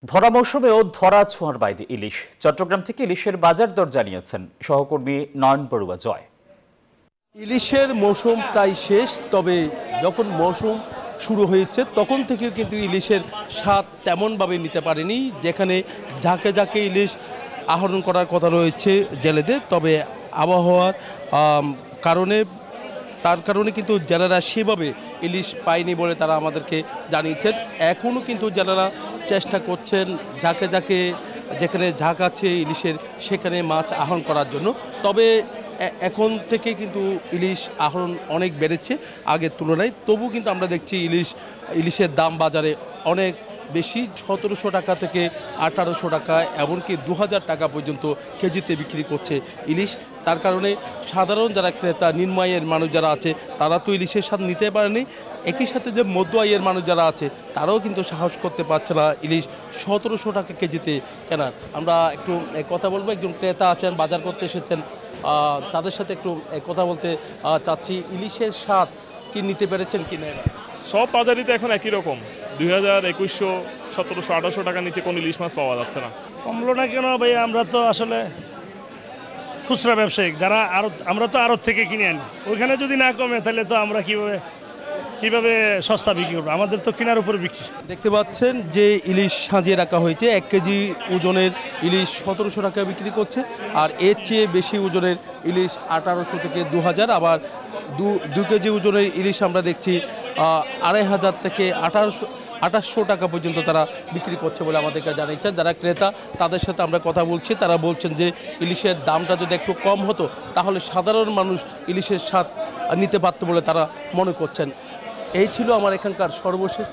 ভরা মৌসুমেও ধরা ছোঁয়ার বাইরে ইলিশ। চট্টগ্রাম থেকে ইলিশের বাজার দর জানিয়েছেন সহকর্মী নয়ন বড়ুয়া জয়। ইলিশের মৌসুম প্রায় শেষ, তবে যখন মৌসুম শুরু হয়েছে তখন থেকেও কিন্তু ইলিশের স্বাদ তেমনভাবে নিতে পারেনি। যেখানে ঝাঁকে ঝাঁকে ইলিশ আহরণ করার কথা রয়েছে জেলেদের, তবে আবহাওয়ার কারণে তার কারণে কিন্তু জেলেরা সেভাবে ইলিশ পায়নি বলে তারা আমাদেরকে জানিয়েছেন। এখনও কিন্তু জেলেরা চেষ্টা করছেন ঝাঁকে ঝাঁকে, যেখানে ঝাঁক আছে ইলিশের সেখানে মাছ আহরণ করার জন্য। তবে এখন থেকে কিন্তু ইলিশ আহরণ অনেক বেড়েছে আগের তুলনায়। তবু কিন্তু আমরা দেখছি ইলিশের দাম বাজারে অনেক বেশি, 1700 টাকা থেকে 1800 টাকা, এমনকি 2000 টাকা পর্যন্ত কেজিতে বিক্রি করছে ইলিশ। তার কারণে সাধারণ যারা ক্রেতা, নিম্ন আয়ের মানুষ যারা আছে তারা তো ইলিশের স্বাদ নিতে পারেনি। একই সাথে যে মধ্য আয়ের মানুষ যারা আছে তারাও কিন্তু সাহস করতে পারছে না ইলিশ 1700 টাকা কেজিতে কেনার। আমরা একটু কথা বলবো, একজন ক্রেতা আছেন, বাজার করতে এসেছেন, তাদের সাথে একটু কথা বলতে চাচ্ছি। ইলিশের স্বাদ কি নিতে পেরেছেন কি না? সব বাজারই তো এখন একই রকম, 2000, 2100, 1700, 1800 টাকার নিচে কোনো ইলিশ মাছ পাওয়া যাচ্ছে না। কমলো না কেন ভাই? আমরা তো আসলে খুচরা ব্যবসায়িক, যারা আমরা তো আড়ত থেকে কিনে আনি। ওইখানে যদি না কমে তাহলে তো আমরা কিভাবে সস্তা বিক্রি করবো? আমাদের তো কেনার উপরে বিক্রি। দেখতে পাচ্ছেন যে ইলিশ সাজিয়ে রাখা হয়েছে। 1 কেজি ওজনের ইলিশ 1700 টাকা বিক্রি করছে, আর এর চেয়ে বেশি ওজনের ইলিশ 1800 থেকে 2000, আবার 2 কেজি ওজনের ইলিশ আমরা দেখছি 2500 থেকে 2800 টাকা পর্যন্ত তারা বিক্রি করছে বলে আমাদেরকে জানিয়েছেন যারা ক্রেতা। তাদের সাথে আমরা কথা বলছি, তারা বলছেন যে ইলিশের দামটা যদি একটু কম হতো তাহলে সাধারণ মানুষ ইলিশের স্বাদ নিতে পারত বলে তারা মনে করছেন। এই ছিল আমার এখানকার সর্বশেষ